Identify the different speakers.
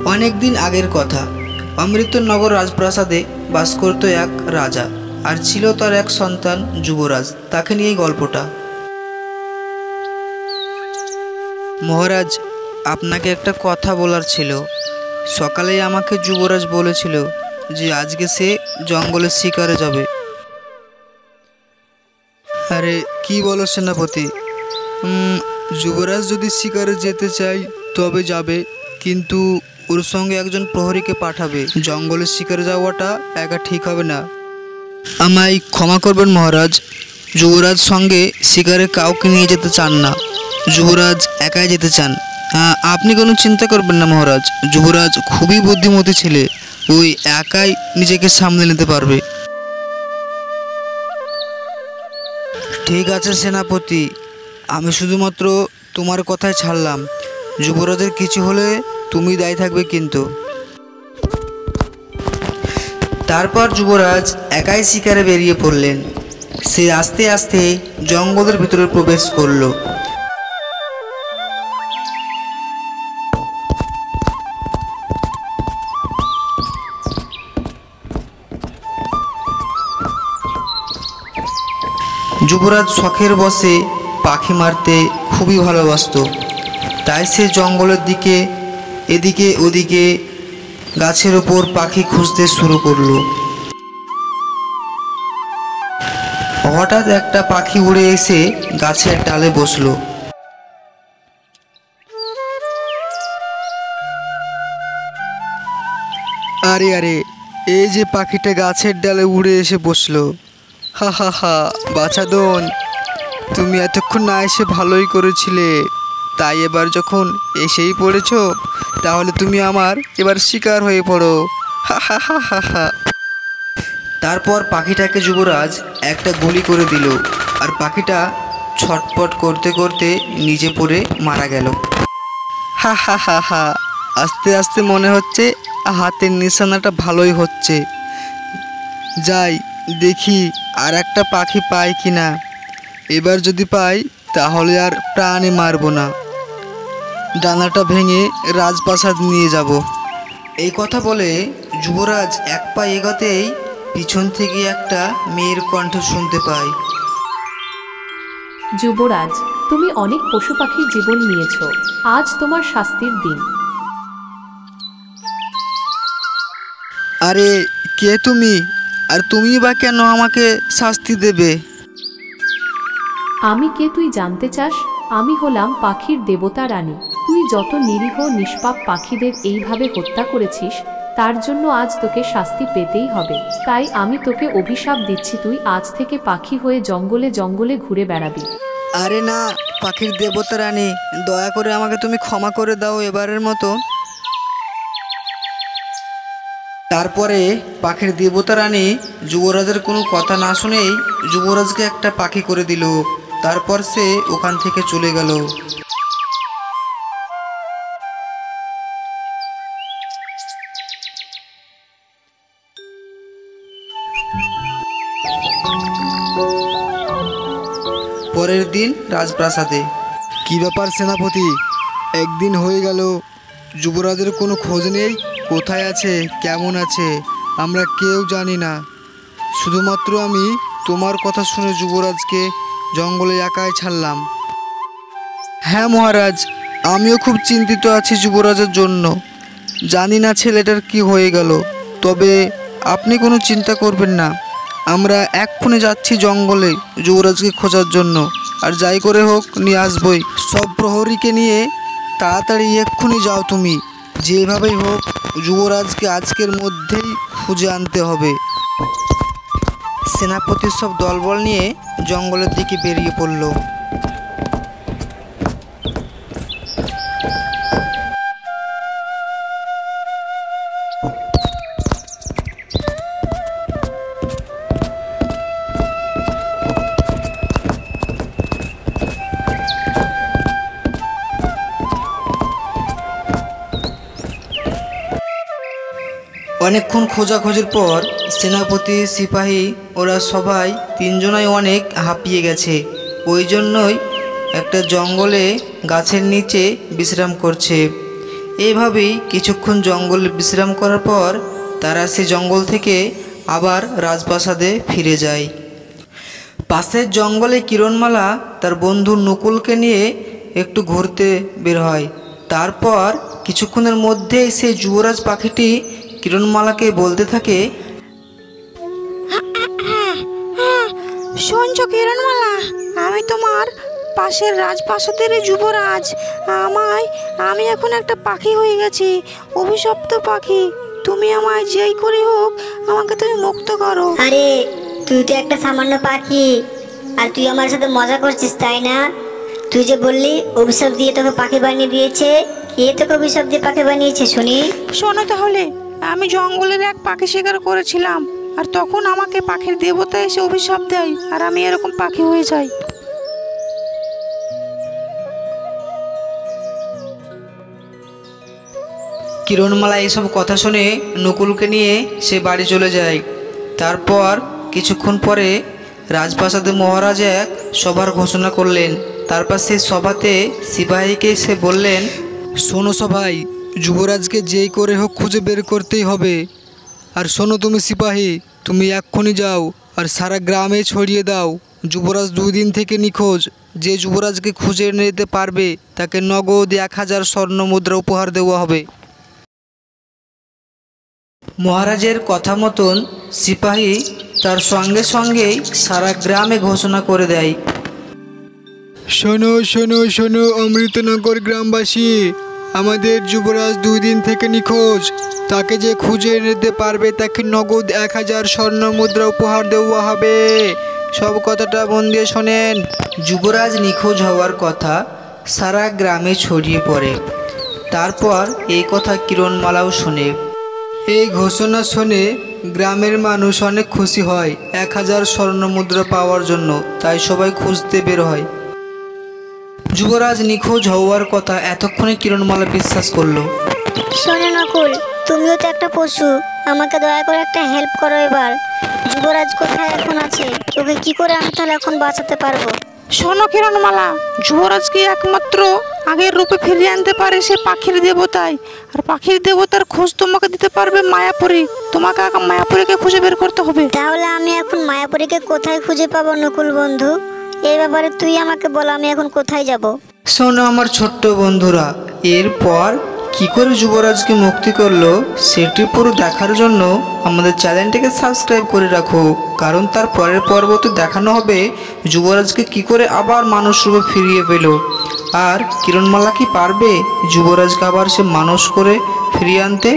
Speaker 1: অনেক দিন আগের কথা। অমৃতনগর রাজপ্রাসাদে বাস করত এক রাজা, আর ছিল তার এক সন্তান যুবরাজ। তাকে নিয়েই গল্পটা। মহারাজ, আপনাকে একটা কথা বলার ছিল। সকালেই আমাকে যুবরাজ বলেছিল যে আজকে সে জঙ্গলের শিকারে যাবে। আরে কি বলো সেনাপতি? যুবরাজ যদি শিকারে যেতে চায় তবে যাবে, কিন্তু ওর সঙ্গে একজন প্রহরীকে পাঠাবে। জঙ্গলের শিকারে যাওয়াটা একা ঠিক হবে না। আমায় ক্ষমা করবেন মহারাজ, যুবরাজ সঙ্গে শিকারে কাউকে নিয়ে যেতে চান না। যুবরাজ একাই যেতে চান। আপনি কোনো চিন্তা করবেন না মহারাজ, যুবরাজ খুবই বুদ্ধিমতী ছেলে, ওই একাই নিজেকে সামলে নিতে পারবে। ঠিক আছে সেনাপতি, আমি শুধুমাত্র তোমার কথাই ছাড়লাম। যুবরাজের কিছু হলে তুমি দায়ী থাকবে কিন্তু। তারপর যুবরাজ একাই শিকারে বেরিয়ে পড়লেন। সে আস্তে আস্তে জঙ্গলের ভিতরে প্রবেশ করল। যুবরাজ শখের বশে পাখি মারতে খুবই ভালোবাসত। তাই সে জঙ্গলের দিকে এদিকে ওদিকে গাছের ওপর পাখি খুঁজতে শুরু করলো। হঠাৎ একটা পাখি উড়ে এসে গাছের ডালে বসলো। আরে আরে, এই যে পাখিটা গাছের ডালে উড়ে এসে বসলো। হা হা হা, বাছাধন, তুমি এতক্ষণ না এসে ভালোই করেছিলে। তাই এবার যখন এসেই পড়েছ, তাহলে তুমি আমার এবার শিকার হয়ে পড়ো। হা হা হা হা হা। তারপর পাখিটাকে যুবরাজ একটা গুলি করে দিল, আর পাখিটা ছটপট করতে করতে নিচে পড়ে মারা গেল। হা হা হা হা, আস্তে আস্তে মনে হচ্ছে হাতের নিশানাটা ভালোই হচ্ছে। যাই দেখি আর একটা পাখি পাই কিনা। এবার যদি পাই তাহলে আর প্রাণে মারব না, ডানাটা ভেঙে রাজপ্রাসাদ নিয়ে যাব। এই কথা বলে যুবরাজ এক পা এগোতেই পিছন থেকে একটা মেয়ের কণ্ঠ শুনতে পায়।
Speaker 2: যুবরাজ, তুমি অনেক পশু পাখির জীবন নিয়েছ, আজ তোমার শাস্তির দিন।
Speaker 1: আরে কে তুমি, আর তুমি বা কেন আমাকে শাস্তি দেবে?
Speaker 2: আমি কে তুই জানতে চাস? আমি হলাম পাখির দেবতা রানী। তুই যত নিরীহ নিষ্পাপ পাখিদের এইভাবে হত্যা করেছিস, তার জন্য আজ তোকে শাস্তি পেতেই হবে। তাই আমি তোকে অভিশাপ দিচ্ছি, তুই আজ থেকে পাখি হয়ে জঙ্গলে জঙ্গলে ঘুরে বেড়াবি।
Speaker 1: আরে না, পাখির দেবতা রানী, দয়া করে আমাকে তুমি ক্ষমা করে দাও এবারের মতো। তারপরে পাখির দেবতা রানী যুবরাজের কোনো কথা না শুনেই যুবরাজকে একটা পাখি করে দিল। তারপর সে ওখান থেকে চলে গেল। পরের দিন রাজপ্রাসাদে। কি ব্যাপার সেনাপতি, একদিন হয়ে গেল, যুবরাজের কোনো খোঁজ নেই? কোথায় আছে, কেমন আছে আমরা কেউ জানি না। শুধুমাত্র আমি তোমার কথা শুনে যুবরাজকে জঙ্গলে একাই ছাড়লাম। হ্যাঁ মহারাজ, আমিও খুব চিন্তিত আছি যুবরাজের জন্য। জানি না ছেলেটার কি হয়ে গেল, তবে আপনি কোনো চিন্তা করবেন না। আমরা এক্ষুনি যাচ্ছি জঙ্গলে যুবরাজকে খোঁজার জন্য, আর যাই করে হোক নিয়ে আসবই। সব প্রহরীকে নিয়ে তাড়াতাড়ি এক্ষুনি যাও তুমি। যেভাবেই হোক যুবরাজকে আজকের মধ্যেই খুঁজে আনতে হবে। সেনাপতির সব দলবল নিয়ে জঙ্গলের দিকে বেরিয়ে পড়ল। অনেকক্ষণ খোঁজাখুঁজির পর সেনাপতি, সিপাহী ওরা সবাই তিনজনাই অনেক হাঁপিয়ে গেছে। ওই জন্যই একটা জঙ্গলে গাছের নিচে বিশ্রাম করছে। এইভাবেই কিছুক্ষণ জঙ্গলে বিশ্রাম করার পর তারা সে জঙ্গল থেকে আবার রাজপ্রাসাদে ফিরে যায়। পাশের জঙ্গলে কিরণমালা তার বন্ধু নকুলকে নিয়ে একটু ঘুরতে বের হয়। তারপর কিছুক্ষণের মধ্যেই সেই যুবরাজ পাখিটি কিরণমালাকে বলতে থাকে,
Speaker 3: শুনছো কিরণমালা, আমি তোমার পাশের রাজপ্রাসাদের যুবরাজ। আমি এখন একটা পাখি হয়ে গেছি, অভিশপ্ত পাখি। তুমি আমায় যেই করে হোক আমাকে তুমি মুক্ত করো।
Speaker 4: আরে তুই তো একটা সামান্য পাখি, আর তুই আমার সাথে মজা করছিস তাই না? তুই যে বললি অভিশাপ দিয়ে তোকে পাখি বানিয়ে দিয়েছে, কে তোকে অভিশাপ দিয়ে পাখি বানিয়েছে শুনি?
Speaker 3: শোনো তাহলে, আমি জঙ্গলের এক পাখি শিকার করেছিলাম, আর তখন আমাকে পাখির দেবতা এসে অভিশাপ দেয়, আর আমি এরকম পাখি হয়ে যাই।
Speaker 1: কিরণমালা এইসব কথা শুনে নকুলকে নিয়ে সে বাড়ি চলে যায়। তারপর কিছুক্ষণ পরে রাজপ্রাসাদে মহারাজ এক সভার ঘোষণা করলেন। তারপর সেই সভাতে সিপাহীকে সে বললেন, শোনো সবাই, যুবরাজকে যেই করে হোক খুঁজে বের করতেই হবে। আর শোনো তুমি সিপাহী, তুমি এক্ষুনি যাও আর সারা গ্রামে ছড়িয়ে দাও, যুবরাজ 2 দিন থেকে নিখোঁজ। যে যুবরাজকে খুঁজে এনে দিতে পারবে তাকে নগদ 1000 স্বর্ণ মুদ্রা উপহার দেওয়া হবে। মহারাজের কথা মতন সিপাহী তার সঙ্গে সঙ্গেই সারা গ্রামে ঘোষণা করে দেয়, শোনো শোনো শোনো অমৃতনগর গ্রামবাসী, আমাদের যুবরাজ 2 দিন থেকে নিখোঁজ। তাকে যে খুঁজে এনে দিতে পারবে তাকে নগদ 1000 স্বর্ণ মুদ্রা উপহার দেওয়া হবে। সব কথাটা মন দিয়ে শোনেন। যুবরাজ নিখোঁজ হওয়ার কথা সারা গ্রামে ছড়িয়ে পড়ে। তারপর এই কথা কিরণমালাও শোনে। এই ঘোষণা শুনে গ্রামের মানুষ অনেক খুশি হয় 1000 স্বর্ণ মুদ্রা পাওয়ার জন্য। তাই সবাই খুঁজতে বের হয়। যুবরাজ নিখোঁজ হওয়ার কথা এতক্ষণে কিরণমালা বিশ্বাস করলো।
Speaker 4: শোনো নকুল, তুমিও তো একটা পশু, আমাকে দয়া করে একটা হেল্প করো এবার। যুবরাজ কোথায় এখন আছে? তোকে কি করে আমি তাহলে এখন বাঁচাতে পারবো?
Speaker 3: শোনো কিরণমালা, যুবরাজকে একমাত্র আগের রূপে ফিরিয়ে আনতে পারে সে পাখির দেবতাই। আর পাখির দেবতার খোঁজ তোমাকে দিতে পারবে মায়াপুরী। তোমাকে আগে মায়াপুরীকে খুঁজে বের করতে হবে।
Speaker 4: তাহলে আমি এখন মায়াপুরীকে কোথায় খুঁজে পাবো নকুল বন্ধু? এই ব্যাপারে তুই আমাকে বল, আমি এখন কোথায় যাব?
Speaker 1: শোনো আমার ছোট্ট বন্ধুরা, এরপর কি করে যুবরাজকে মুক্তি করলো সেটি পুরো দেখার জন্য আমাদের চ্যানেলটিকে সাবস্ক্রাইব করে রাখো। কারণ তার পরের পর্বতে দেখানো হবে যুবরাজকে কি করে আবার মানুষ রূপে ফিরিয়ে পেল। আর কিরণমালা কি পারবে যুবরাজকে আবার সে মানুষ করে ফিরিয়ে আনতে?